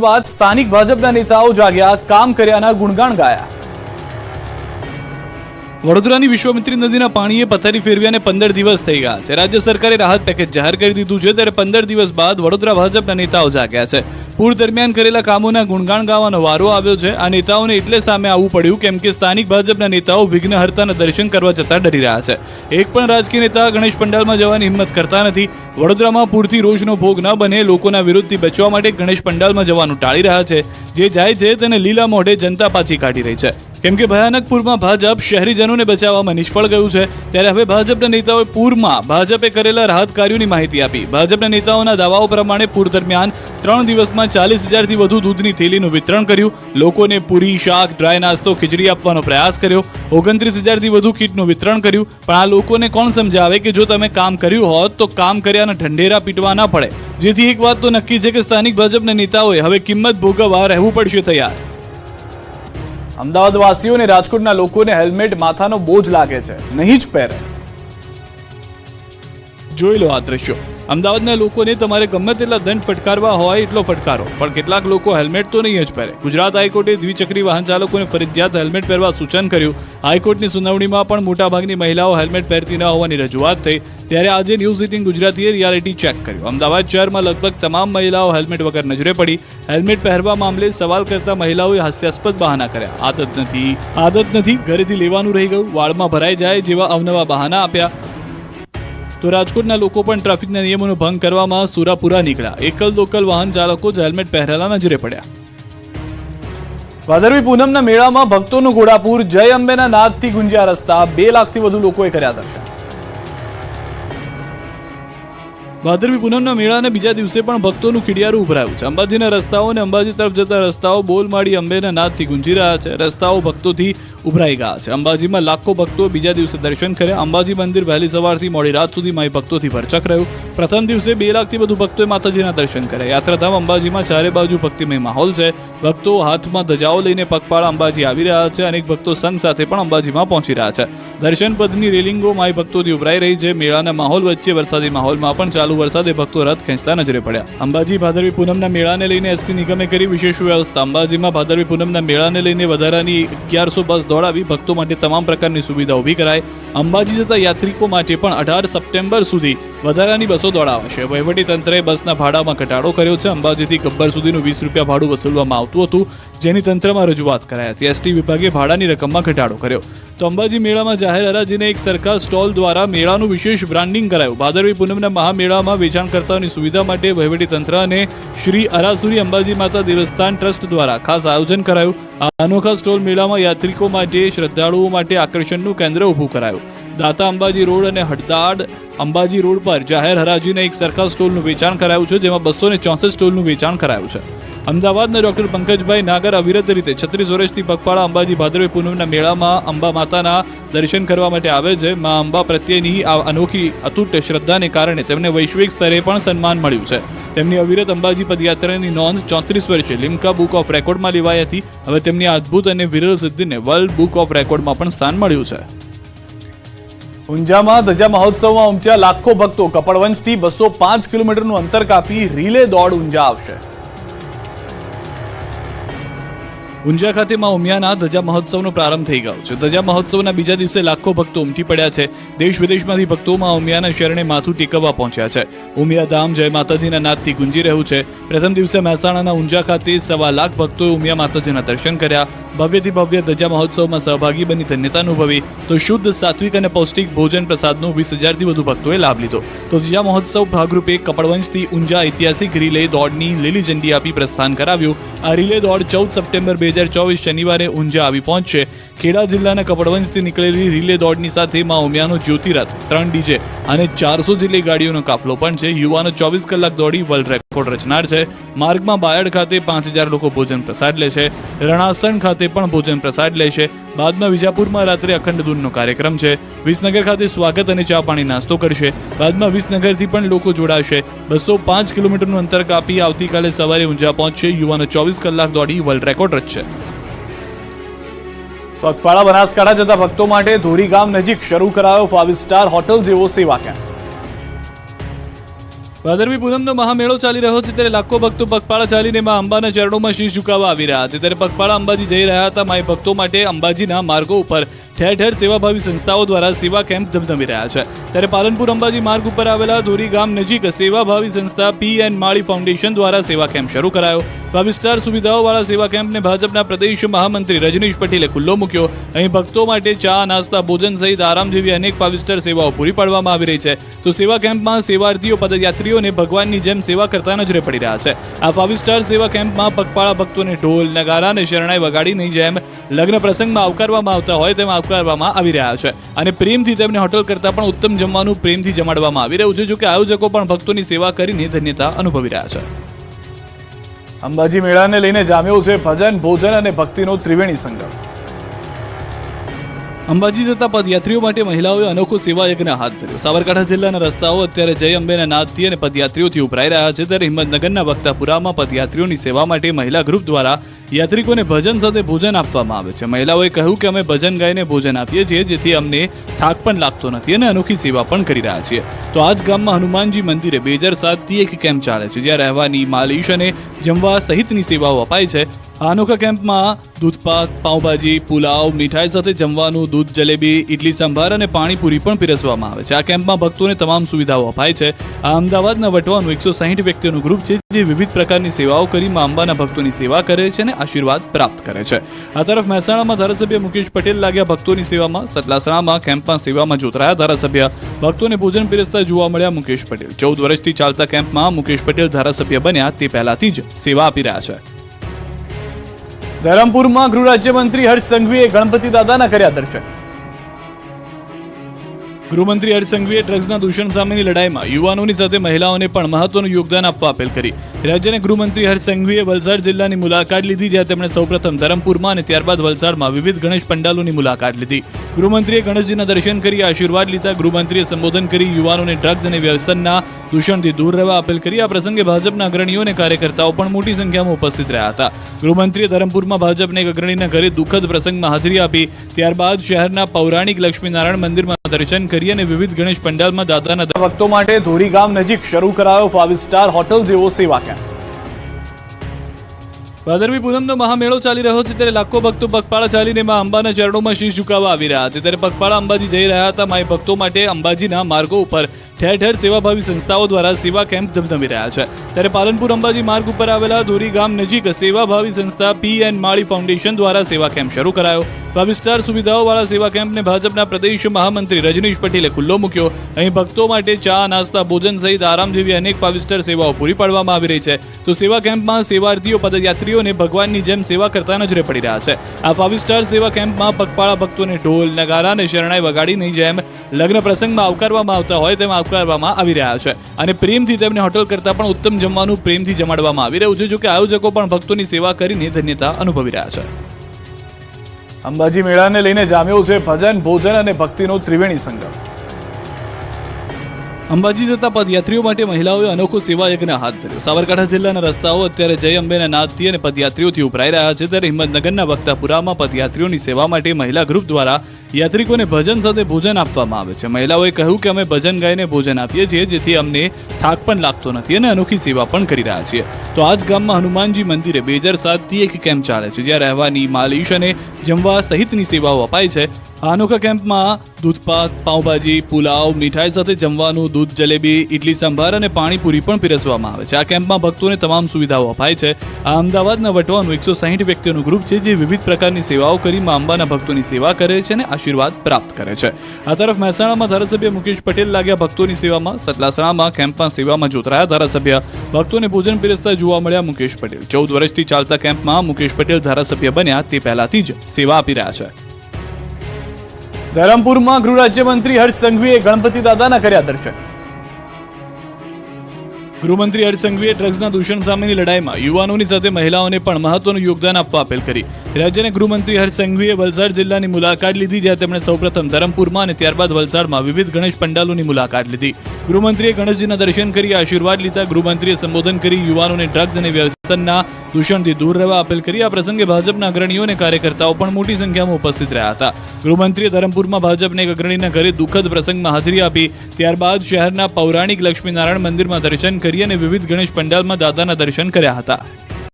બાદ સ્થાનિક ભાજપના નેતાઓ જાગ્યા, કામ કર્યાના ગુણગાન ગાયા। વડોદરાની વિશ્વામિત્રી નદીના પાણીએ પથારી ફેરવ્યાને 15 દિવસ થઈ ગયા છે। રાજ્ય સરકારે રાહત પેકેજ જાહેર કરી દીધું છે, ત્યારે 15 દિવસ બાદ વડોદરા ભાજપના નેતાઓ જાગ્યા છે। પૂર દરમિયાન કરેલા કામોના ગુણગાન ગાવાનો વારો આવ્યો છે। આ નેતાઓને એટલે સામે આવવું પડ્યું કેમ કે સ્થાનિક ભાજપના નેતાઓ વિઘ્નહર્તાના દર્શન કરવા જતા ડરી રહ્યા છે। એક પણ રાજકીય નેતા ગણેશ પંડાલમાં જવાની હિંમત કરતા નથી। વડોદરામાં પૂરથી રોજનો ભોગ ન બને, લોકોના વિરોધથી બચવા માટે ગણેશ પંડાલમાં જવાનું ટાળી રહ્યા છે। જે જાય છે તેને લીલા મોઢે જનતા પાછી કાઢી રહી છે, કેમ કે ભયાનક પૂરમાં ભાજપ શહેરીજનોને બચાવવામાં નિષ્ફળ ગયું છે। ત્યારે હવે ભાજપના નેતાઓએ પૂરમાં ભાજપે કરેલા રાહત કાર્યોની માહિતી આપી। ભાજપના નેતાઓના દાવાઓ પ્રમાણે પૂર દરમિયાન 3 દિવસમાં 40,000થી વધુ દૂધની થેલીનું વિતરણ કર્યું। લોકોને પૂરી, શાક, ડ્રાય નાસ્તો, ખીચડી આપવાનો પ્રયાસ કર્યો। 29,000થી વધુ કીટનું વિતરણ કર્યું। પણ આ લોકોને કોણ સમજાવે કે જો તમે કામ કર્યું હોત તો કામ કર્યાના ઢંઢેરા પીટવા ના પડે। જેથી એક વાત તો નક્કી છે કે સ્થાનિક ભાજપના નેતાઓએ હવે કિંમત ભોગવવા રહેવું પડશે તૈયાર। અમદાવાદ વાસીઓને રાજકોટના લોકોને હેલ્મેટ માથાનો બોજ લાગે છે, નહીં જ પહેરે। જોઈ લો આ દ્રશ્યો। અમદાવાદના લોકોને તમારે ગમે તેટલા દંડ ફટકારવા હોય એટલો ફટકારો, પણ કેટલાક લોકો હેલ્મેટ તો નહીં જ પહેરે। ગુજરાત હાઈકોર્ટે દ્વિચક્રી વાહન ચાલકોને ફરજિયાત હેલ્મેટ પહેરવા સૂચન કર્યું। હાઈકોર્ટની સુનાવણીમાં પણ મોટાભાગની મહિલાઓ હેલ્મેટ પહેરતી ન હોવાની રજૂઆત થઈ। ત્યારે આજે ન્યૂઝ 18 ગુજરાતીએ રિયાલિટી ચેક કર્યું। અમદાવાદ શહેરમાં લગભગ તમામ મહિલાઓ હેલ્મેટ વગર નજરે પડી। હેલ્મેટ પહેરવા મામલે સવાલ કરતા મહિલાઓએ હાસ્યાસ્પદ બહાના કર્યા। આદત નથી, ઘરેથી લેવાનું રહી ગયું, વાળમાં ભરાઈ જાય જેવા અવનવા બહાના આપ્યા। તો રાજકોટના લોકો પણ ટ્રાફિકના નિયમોનો ભંગ કરવામાં સુરાપુરા નીકળ્યા। એકલ લોકલ વાહન ચાલકો જ હેલ્મેટ પહેરેલા નજરે પડ્યા। ભાદરવી પૂનમના મેળામાં ભક્તોનું ઘોડાપૂર, જય અંબેના નાદથી ગુંજ્યા રસ્તા। 2 લાખથી વધુ લોકોએ કર્યા દર્શન। ભાદરવી પૂનમના મેળાને બીજા દિવસે પણ ભક્તોનું ખીડિયારું ઉભરાયું છે। અંબાજીના રસ્તાઓ અને અંબાજી તરફ જતા રસ્તાઓ બોલમાળી અંબેના નાદથી ગુંજી રહ્યા છે। રસ્તાઓ ભક્તોથી ઉભરાઈ ગયા છે। અંબાજીમાં લાખો ભક્તોએ બીજા દિવસે દર્શન કર્યા। અંબાજી મંદિર વહેલી સવારથી મોડી રાત સુધી માઈ ભક્તોથી ભરચક રહ્યું। પ્રથમ દિવસે 2 લાખથી વધુ ભક્તોએ માતાજીના દર્શન કર્યા। યાત્રાધામ અંબાજીમાં ચારે બાજુ ભક્તિમય માહોલ છે। ભક્તો હાથમાં ધજાઓ લઈને પગપાળા અંબાજી આવી રહ્યા છે। અનેક ભક્તો સંઘ સાથે પણ અંબાજીમાં પહોંચી રહ્યા છે। દર્શન પદની રેલિંગો માઈ ભક્તોથી ઉભરાઈ રહી છે। મેળાના માહોલ વચ્ચે વરસાદી માહોલમાં પણ ચાલુ વરસાદે ભક્તો રથ ખેંચતા નજરે પડ્યા। અંબાજી ભાદરવી પૂનમના મેળાને લઈને એસટી નિગમે કરી વિશેષ વ્યવસ્થા। અંબાજીમાં ભાદરવી પૂનમના મેળાને લઈને વધારાની 1100 બસ દોડાવી ભક્તો માટે તમામ પ્રકારની સુવિધા ઊભી કરાઈ। અંબાજી જતા યાત્રિકો માટે પણ 18 સપ્ટેમ્બર સુધી વધારાની બસો દોડાવાશે। વહીવટી તંત્રએ બસના ભાડામાં ઘટાડો કર્યો છે। અંબાજીથી ગબ્બર સુધીનું 20 રૂપિયા ભાડું વસૂલવામાં આવતું હતું, જેની તંત્રમાં રજૂઆત કરાઈ હતી। એસટી વિભાગે ભાડાની રકમમાં ઘટાડો કર્યો। તો અંબાજી મેળામાં જાહેર હરાજીને એક સરકાર સ્ટોલ દ્વારા મેળાનું વિશેષ બ્રાન્ડિંગ કરાયું। ભાદરવી પૂનમના મહામેળામાં વેચાણકર્તાઓની સુવિધા માટે વહીવટી તંત્ર અને શ્રી અરાસુરી અંબાજી માતા દેવસ્થાન ટ્રસ્ટ દ્વારા ખાસ આયોજન કરાયું। આ અનોખા સ્ટોલ મેળામાં યાત્રિકો માટે, શ્રદ્ધાળુઓ માટે આકર્ષણનું કેન્દ્ર ઊભું કરાયું। દાતા અંબાજી રોડ અને હડદાડ અંબાજી રોડ પર જાહેર હરાજીને એક સરખા સ્ટોલનું વેચાણ કરાયું છે, જેમાં 264 સ્ટોલનું વેચાણ કરાયું છે। અમદાવાદના ડોક્ટર પંકજભાઈ નાગર અવિરત રીતે 36 વર્ષથી પગપાળા અંબાજી ભાદરવી પૂનમના મેળામાં અંબા માતાના દર્શન કરવા માટે આવે છે। મા અંબા પ્રત્યેની આ અનોખી અતૂટ શ્રદ્ધાને કારણે તેમને વૈશ્વિક સ્તરે પણ સન્માન મળ્યું છે। તેમની અવિરત અંબાજી પદયાત્રાની નોંધ 34 વર્ષે લિમ્કા બુક ઓફ રેકોર્ડમાં લેવાઈ હતી। હવે તેમની અદ્ભુત અને વિરલ સિદ્ધિને વર્લ્ડ બુક ઓફ રેકોર્ડમાં પણ સ્થાન મળ્યું છે। ઊંઝામાં ધજા મહોત્સવમાં ઉમટ્યા લાખો ભક્તો। કપડવંજથી 205 કિલોમીટરનું અંતર કાપી રીલે દોડ ઊંઝા આવશે। ઊંઝા ખાતે માં ઉમિયાના ધજા મહોત્સવનો પ્રારંભ થઈ ગયો છે। ધજા મહોત્સવના બીજા દિવસે લાખો ભક્તો ઉમટી પડ્યા છે। દેશ વિદેશમાંથી ભક્તો માં ઉમિયાના શરણે માથું ટેકવવા પહોંચ્યા છે। ઉમિયા ધામ જય માતાજીના નાદથી ગુંજી રહ્યું છે। પ્રથમ દિવસે મહેસાણાના ઊંઝા ખાતે 1.25 લાખ ભક્તોએ ઉમિયા માતાજીના દર્શન કર્યા। ભવ્યથી ભવ્ય ધજા મહોત્સવમાં સહભાગી બની ધન્યતા અનુભવી। તો શુદ્ધ, સાત્વિક અને પૌષ્ટિક ભોજન પ્રસાદનો 20,000થી વધુ ભક્તોએ લાભ લીધો। તો ધજા મહોત્સવ ભાગરૂપે કપડવંજથી ઊંઝા ઐતિહાસિક રિલે દોડની લીલી ઝંડી આપી પ્રસ્થાન કરાવ્યું। આ રિલે દોડ 14 સપ્ટેમ્બર 2024 શનિવારે ઊંઝા આવી પહોંચશે। ખેડા જિલ્લાના કપડવંજથી નીકળેલી રિલે દોડની સાથે માં ઉમિયાનો જ્યોતિરથ, 3 ડીજે અને 400 જેટલી ગાડીઓનો કાફલો પણ છે। યુવાનો 24 કલાક દોડી વર્લ્ડ રેકોર્ડ રચનાર છે। માર્ગમાં બાયડ ખાતે 5000 લોકો ભોજન પ્રસાદ લે છે। રણાસણ ખાતે પણ ભોજન પ્રસાદ લેશે। બાદમાં વિજાપુરમાં રાત્રે અખંડ ધૂનનો કાર્યક્રમ છે। વિસનગર ખાતે સ્વાગત અને ચા પાણી નાસ્તો કરશે। બાદમાં વિસનગરથી પણ લોકો જોડાશે। 205 કિલોમીટરનું અંતર કાપી આવતીકાલે સવારે ઊંઝા પહોંચશે। યુવાનો 24 કલાક દોડી વર્લ્ડ રેકોર્ડ રચશે। પગપાળા બનાસકાંઠા જતા ભક્તો માટે ધોરી ગામ નજીક શરૂ કરાયો 5 સ્ટાર હોટલ જેવો સેવા કેમ્પ। ભાદરવી પૂનમનો મહામેળો ચાલી રહ્યો છે ત્યારે લાખો ભક્તો પગપાળા ચાલીને માં અંબાના ચરણોમાં શીશ ઝુકાવવા આવી રહ્યા છે. ત્યારે પગપાળા અંબાજી જઈ રહ્યા હતા માઈ ભક્તો માટે અંબાજીના માર્ગો ઉપર ઠેર ઠેર સેવાભાવી સંસ્થાઓ દ્વારા સેવા કેમ્પ ધમધમી રહ્યા છે. ત્યારે પાલનપુર અંબાજી માર્ગ ઉપર આવેલા ધોરી ગામ નજીક સેવાભાવી સંસ્થા P.N. માળી ફાઉન્ડેશન દ્વારા સેવા કેમ્પ શરૂ કરાયો. 5 સ્ટાર સુવિધાઓવાળા સેવા કેમ્પને ભાજપના પ્રદેશ મહામંત્રી રજનીશ પટેલે ખુલ્લો મૂક્યો. અહીં ભક્તો માટે ચા, નાસ્તા, ભોજન સહિત આરામ જેવી અનેક 5 સ્ટાર સેવાઓ પૂરી પાડવામાં આવી રહી છે. તો સેવા કેમ્પમાં સેવાર્થીઓ પદયાત્રીઓને ભગવાનની જેમ સેવા કરતા નજરે પડી રહ્યા છે. આ 5 સ્ટાર સેવા કેમ્પમાં પગપાળા ભક્તોને ઢોલ, નગારા અને શરણાઈ વગાડીની જેમ લગ્ન પ્રસંગમાં આવકારવામાં આવતા હોય તેમ આવકારવામાં આવી રહ્યા છે. અને પ્રેમથી તેમને હોટલ કરતાં પણ ઉત્તમ જમવાનું પ્રેમથી જમાડવામાં આવી રહ્યું છે. જો કે આયોજકો પણ ભક્તોની સેવા કરીને ધન્યતા અનુભવી રહ્યા છે. અંબાજી મેળાને લઈને જામ્યો છે ભજન, ભોજન અને ભક્તિનો ત્રિવેણી સંગમ. અંબાજી જતા પદયાત્રીઓ માટે મહિલાઓએ અનોખો સેવા યજ્ઞ હાથ ધર્યો. સાબરકાંઠા જિલ્લાના રસ્તાઓ અત્યારે જય અંબેના નાદથી અને પદયાત્રીઓથી ઉભરાઈ રહ્યા છે. ત્યારે હિંમતનગરના વક્તાપુરામાં પદયાત્રીઓની સેવા માટે મહિલા ગ્રુપ દ્વારા યાત્રિકોને ભજન સાથે ભોજન આપવામાં આવે છે. મહિલાઓએ કહ્યું કે અમે ભજન ગાઈને ભોજન આપીએ છીએ, જેથી અમને થાક પણ લાગતો નથી અને અનોખી સેવા પણ કરી રહ્યા છીએ. તો આ જ ગામમાં હનુમાનજી મંદિરે 2007થી એક કેમ્પ ચાલે છે, જ્યાં રહેવાની, માલિશ અને જમવા સહિતની સેવાઓ અપાય છે. આ અનોખા કેમ્પમાં દૂધપાક, પાઉંભાજી, પુલાવ, મીઠાઈ સાથે જમવાનું, દૂધ જલેબી, ઇડલી સંભાર અને પાણીપુરી પણ પીરસવામાં આવે છે. આ કેમ્પમાં ભક્તોને તમામ સુવિધાઓ અપાય છે. આ અમદાવાદના વટવાનું 160 વ્યક્તિઓનું ગ્રુપ છે, જે વિવિધ પ્રકારની સેવાઓ કરી માં અંબાના ભક્તોની સેવા કરે છે અને આશીર્વાદ પ્રાપ્ત કરે છે. આ તરફ મહેસાણામાં ધારાસભ્ય મુકેશ પટેલ લાગ્યા ભક્તોની સેવામાં. સતલાસણામાં કેમ્પમાં સેવામાં જોતરાયા ધારાસભ્ય ભક્તોને ભોજન પીરસતા જોવા મળ્યા મુકેશ પટેલ. 14 વર્ષથી ચાલતા કેમ્પમાં મુકેશ પટેલ ધારાસભ્ય બન્યા તે પહેલાથી જ સેવા આપી રહ્યા છે. ધરમપુરમાં ગૃહ રાજ્યમંત્રી હર્ષ સંઘવીએ ગણપતિ દાદાના કર્યા દર્શન. ગૃહમંત્રી હર્ષ સંઘવીએ ડ્રગ્સના દૂષણ સામેની લડાઈમાં યુવાનોની સાથે મહિલાઓને પણ મહત્વનું યોગદાન આપવા અપીલ કરી. રાજ્યના ગૃહમંત્રી હર્ષ સંઘવીએ વલસાડ જિલ્લાની મુલાકાત લીધી, જ્યાં તેમણે સૌપ્રથમ ધરમપુરમાં અને ત્યારબાદ વલસાડમાં વિવિધ ગણેશ પંડાલોની મુલાકાત લીધી. ગૃહમંત્રીએ ગણેશજીના દર્શન કરી આશીર્વાદ લીધા. ગૃહમંત્રીએ સંબોધન કરી યુવાનોને ડ્રગ્સ અને વ્યસનના દૂષણથી દૂર રહેવા અપીલ કરી. આ પ્રસંગે ભાજપના અગ્રણીઓ અને કાર્યકર્તાઓ પણ મોટી સંખ્યામાં ઉપસ્થિત રહ્યા હતા. ગૃહમંત્રીએ ધરમપુરમાં ભાજપના એક અગ્રણીના ઘરે દુઃખદ પ્રસંગમાં હાજરી આપી. ત્યારબાદ શહેરના પૌરાણિક લક્ષ્મીનારાયણ મંદિરમાં દર્શન કરી અને વિવિધ ગણેશ પંડાલમાં દાદાના ભક્તો માટે ધોરી ગામ નજીક શરૂ કરાયો 5 સ્ટાર હોટલ જેવો સેવા કેમ્પ. ભાદરવી પૂનમનો મહામેળો ચાલી રહ્યો છે ત્યારે લાખો ભક્તો પગપાળા ચાલીને માં અંબાના ચરણોમાં શીશ ઝુકાવવા આવી રહ્યા છે. ત્યારે પગપાળા અંબાજી જઈ રહ્યા હતા માઈ ભક્તો માટે અંબાજીના માર્ગો ઉપર ઠેર ઠેર સેવાભાવી સંસ્થાઓ દ્વારા સેવા કેમ્પ ધમધમી રહ્યા છે. ત્યારે પાલનપુર અંબાજી માર્ગ ઉપર આવેલા ધોરી ગામ નજીક સેવાભાવી સંસ્થા P.N. માળી ફાઉન્ડેશન દ્વારા સેવા કેમ્પ શરૂ કરાયો. 5 સ્ટાર સુવિધાઓવાળા સેવા કેમ્પને ભાજપના પ્રદેશ મહામંત્રી રજનીશ પટેલે ખુલ્લો મૂક્યો. અહીં ભક્તો માટે ચા, નાસ્તા, ભોજન સહિત આરામ જેવી અનેક 5 સ્ટાર સેવાઓ પૂરી પાડવામાં આવી રહી છે. તો સેવા કેમ્પમાં સેવાર્થીઓ પદયાત્રીઓને ભગવાનની જેમ સેવા કરતા નજરે પડી રહ્યા છે. આ 5 સ્ટાર સેવા કેમ્પમાં પગપાળા ભક્તોને ઢોલ, નગારા અને શરણાઈ વગાડીની જેમ લગ્ન પ્રસંગમાં આવકારવામાં આવતા હોય તેમ આવકારવામાં આવી રહ્યા છે. અને પ્રેમથી તેમને હોટલ કરતાં પણ ઉત્તમ જમવાનું પ્રેમથી જમાડવામાં આવી રહ્યું છે. જો કે આયોજકો પણ ભક્તોની સેવા કરીને ધન્યતા અનુભવી રહ્યા છે. અંબાજી મેળાને લઈને જામ્યો છે ભજન, ભોજન અને ભક્તિનો ત્રિવેણી સંગમ. અંબાજી જતા પદયાત્રીઓ માટે મહિલાઓએ અનોખો સેવા યજ્ઞ હાથ ધર્યો. સાબરકાંઠા જિલ્લાના રસ્તાઓ અત્યારે જય અંબેના નાદથી અને પદયાત્રીઓથી ઉભરાઈ રહ્યા છે. ત્યારે હિંમતનગરના વક્તાપુરામાં પદયાત્રીઓની સેવા માટે મહિલા ગ્રુપ દ્વારા યાત્રિકોને ભજન સાથે ભોજન આપવામાં આવે છે. મહિલાઓએ કહ્યું કે અમે ભજન ગાઈને ભોજન આપીએ છીએ, જેથી અમને થાક પણ લાગતો નથી અને અનોખી સેવા પણ કરી રહ્યા છીએ. તો આ જ ગામમાં હનુમાનજી મંદિરે 2007થી એક કેમ્પ ચાલે છે, જ્યાં રહેવાની, માલિશ અને જમવા સહિતની સેવાઓ અપાય છે. આ અનોખા કેમ્પમાં દૂધપાક, પાઉંભાજી, પુલાવ, મીઠાઈ સાથે જમવાનું, દૂધ જલેબી, ઇડલી સંભાર અને પાણીપુરી પણ પીરસવામાં આવે છે. આ કેમ્પમાં ભક્તોને તમામ સુવિધાઓ અપાય છે. આ અમદાવાદના વટવાનું 160 વ્યક્તિઓનું ગ્રુપ છે, જે વિવિધ પ્રકારની સેવાઓ કરી માં અંબાના ભક્તોની સેવા કરે છે અને આશીર્વાદ પ્રાપ્ત કરે છે. આ તરફ મહેસાણામાં ધારાસભ્ય મુકેશ પટેલ લાગ્યા ભક્તોની સેવામાં. સતલાસણામાં કેમ્પમાં સેવામાં જોતરાયા ધારાસભ્ય ભક્તોને ભોજન પીરસતા જોવા મળ્યા મુકેશ પટેલ. 14 વર્ષથી ચાલતા કેમ્પમાં મુકેશ પટેલ ધારાસભ્ય બન્યા તે પહેલાથી જ સેવા આપી રહ્યા છે. ધરમપુરમાં ગૃહ રાજ્યમંત્રી હર્ષ સંઘવીએ ગણપતિ દાદાના કર્યા દર્શન. ગૃહમંત્રી હર્ષ સંઘવીએ ડ્રગ્સના દૂષણ સામેની લડાઈમાં યુવાનોની સાથે મહિલાઓને પણ મહત્વનું યોગદાન આપવા અપીલ કરી. રાજ્યના ગૃહમંત્રી હર્ષ સંઘવીએ વલસાડ જિલ્લાની મુલાકાત લીધી, જ્યાં તેમણે સૌપ્રથમ ધરમપુરમાં અને ત્યારબાદ વલસાડમાં વિવિધ ગણેશ પંડાલોની મુલાકાત લીધી. ગૃહમંત્રીએ ગણેશજીના દર્શન કરી આશીર્વાદ લીધા. ગૃહમંત્રીએ સંબોધન કરી યુવાનોને ડ્રગ્સ અને વ્યસનના દૂષણથી દૂર રહેવા અપીલ કરી. આ પ્રસંગે ભાજપના અગ્રણીઓ અને કાર્યકર્તાઓ પણ મોટી સંખ્યામાં ઉપસ્થિત રહ્યા હતા. ગૃહમંત્રીએ ધરમપુરમાં ભાજપના એક અગ્રણીના ઘરે દુઃખદ પ્રસંગમાં હાજરી આપી. ત્યારબાદ શહેરના પૌરાણિક લક્ષ્મીનારાયણ મંદિરમાં દર્શન કરી અને વિવિધ ગણેશ પંડાલમાં દાદાના દર્શન કર્યા હતા.